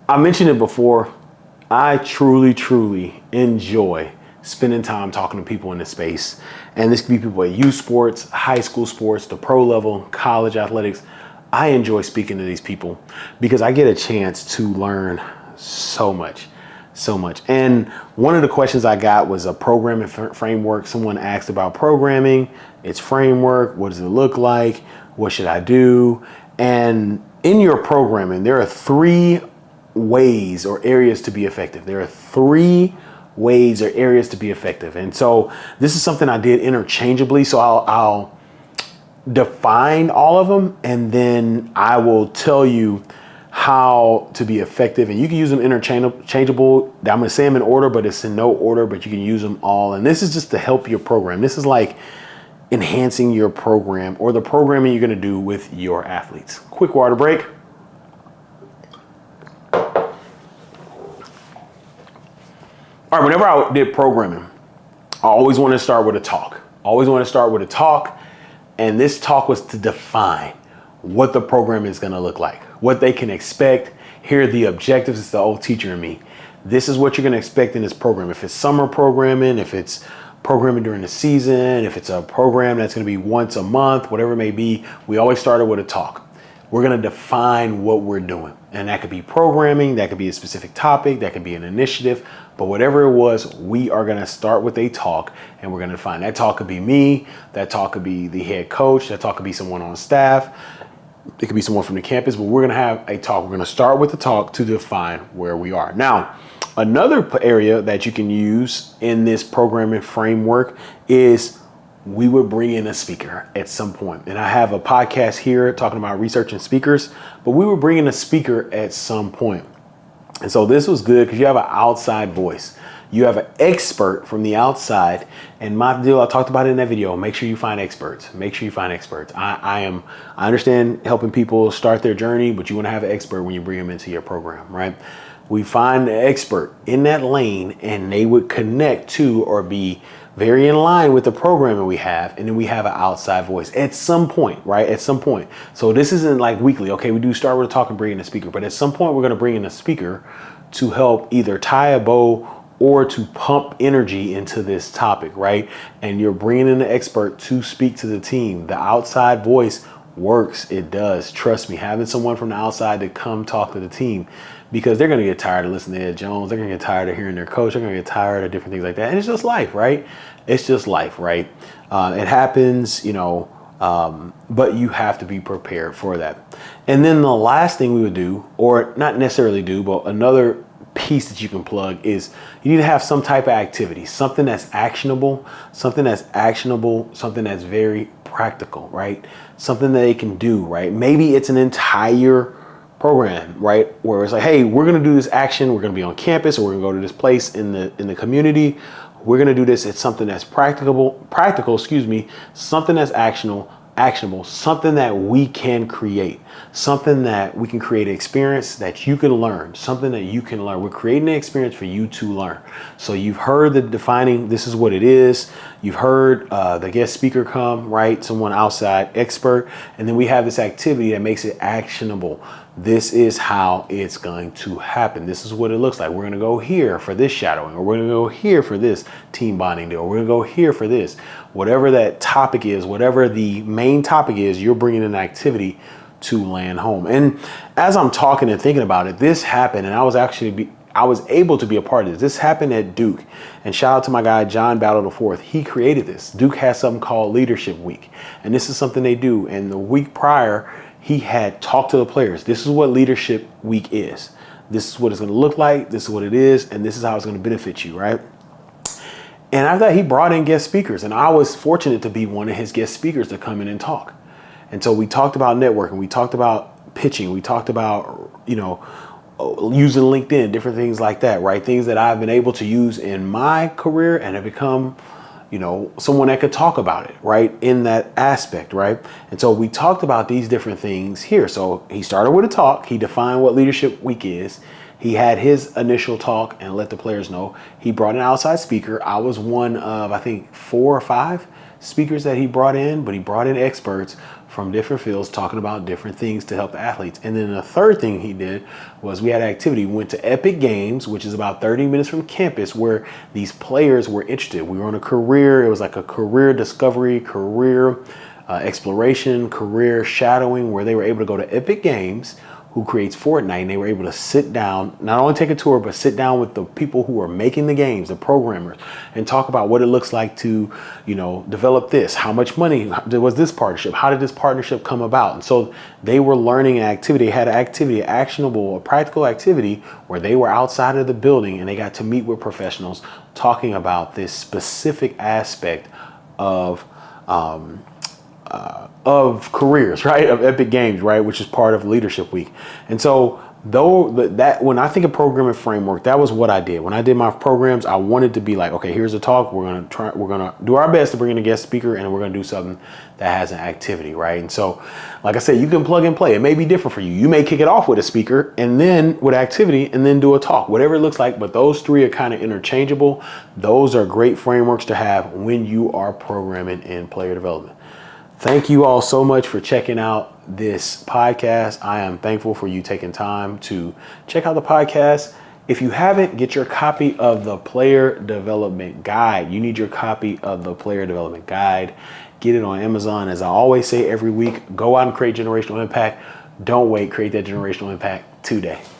I mentioned it before. I truly, truly enjoy spending time talking to people in this space. And this could be people at youth sports, high school sports, the pro level, college athletics. I enjoy speaking to these people because I get a chance to learn so much, so much. And one of the questions I got was a programming framework. Someone asked about programming, its framework. What does it look like? What should I do? And in your programming, there are three ways or areas to be effective. There are three ways or areas to be effective. And so this is something I did interchangeably. So I'll define all of them, and then I will tell you how to be effective. And you can use them interchangeable. I'm going to say them in order, but it's in no order, but you can use them all. And this is just to help your program. This is like enhancing your program or the programming you're going to do with your athletes. Quick water break. All right, whenever I did programming, I always want to start with a talk. And this talk was to define what the program is going to look like, what they can expect. Here are the objectives. It's the old teacher in me. This is what you're going to expect in this program. If it's summer programming, if it's programming during the season, if it's a program that's going to be once a month, whatever it may be, we always started with a talk. We're going to define what we're doing. And that could be programming, that could be a specific topic, that could be an initiative, but whatever it was, we are going to start with a talk and we're going to define. That talk could be me, that talk could be the head coach, that talk could be someone on staff, it could be someone from the campus, but we're going to have a talk. We're going to start with the talk to define where we are. Now, another area that you can use in this programming framework is we would bring in a speaker at some point. And I have a podcast here talking about researching speakers, but we would bring in a speaker at some point. And so this was good because you have an outside voice. You have an expert from the outside. And my deal, I talked about it in that video, make sure you find experts. I understand helping people start their journey, but you want to have an expert when you bring them into your program, right? We find an expert in that lane and they would connect to or be very in line with the programming we have. And then we have an outside voice at some point, right? At some point. So this isn't like weekly. Okay, we do start with a talk and bring in a speaker, but at some point we're going to bring in a speaker to help either tie a bow or to pump energy into this topic, right? And you're bringing in an expert to speak to the team. The outside voice works. It does. Trust me, having someone from the outside to come talk to the team, because they're going to get tired of listening to Ed Jones. They're going to get tired of hearing their coach. They're going to get tired of different things like that. And it's just life, right? It's just life, right? It happens, but you have to be prepared for that. And then the last thing we would do, or not necessarily do, but another piece that you can plug is you need to have some type of activity, something that's actionable, something that's very practical, right? Something that they can do, right? Maybe it's an entire program, right? Where it's like, hey, we're going to do this action. We're going to be on campus, or we're going to go to this place in the community. We're going to do this. It's something that's practical, something that's actionable, something that we can create, something that we can create an experience that you can learn, something that you can learn. We're creating an experience for you to learn. So you've heard the defining, this is what it is. You've heard the guest speaker come, right? Someone outside expert. And then we have this activity that makes it actionable. This is how it's going to happen. This is what it looks like. We're going to go here for this shadowing, or we're going to go here for this team bonding deal. We're going to go here for this. Whatever that topic is, whatever the main topic is, you're bringing an activity to land home. And as I'm talking and thinking about it, this happened, and I was able to be a part of this. This happened at Duke. And shout out to my guy, John Battle IV. He created this. Duke has something called Leadership Week. And this is something they do. And the week prior, he had talked to the players. This is what Leadership Week is. This is what it's going to look like. This is what it is. And this is how it's going to benefit you, right? And after that, he brought in guest speakers. And I was fortunate to be one of his guest speakers to come in and talk. And so we talked about networking. We talked about pitching. We talked about, using LinkedIn, different things like that, right? Things that I've been able to use in my career and have become, someone that could talk about it, right? In that aspect, right? And so we talked about these different things here. So he started with a talk. He defined what Leadership Week is. he had his initial talk and let the players know. He brought an outside speaker. I was one of, I think, 4 or 5 speakers that he brought in, but he brought in experts from different fields talking about different things to help the athletes. And then the third thing he did was we had an activity. We went to Epic Games, which is about 30 minutes from campus, where these players were interested. We were on a career. It was like a career discovery, career exploration, career shadowing, where they were able to go to Epic Games, who creates Fortnite, and they were able to sit down, not only take a tour, but sit down with the people who are making the games, the programmers, and talk about what it looks like to, develop this. How much money was this partnership? How did this partnership come about? And so they were learning an activity, they had an activity, actionable, a practical activity where they were outside of the building and they got to meet with professionals talking about this specific aspect of careers, right? Of Epic Games, right? Which is part of Leadership Week. And so that when I think of programming framework, that was what I did. When I did my programs, I wanted to be like, okay, here's a talk. We're going to do our best to bring in a guest speaker, and we're going to do something that has an activity, right? And so, like I said, you can plug and play. It may be different for you. You may kick it off with a speaker and then with activity and then do a talk, whatever it looks like. But those 3 are kind of interchangeable. Those are great frameworks to have when you are programming in player development. Thank you all so much for checking out this podcast. I am thankful for you taking time to check out the podcast. If you haven't, get your copy of the Player Development Guide. You need your copy of the Player Development Guide. Get it on Amazon. As I always say every week, go out and create generational impact. Don't wait, create that generational impact today.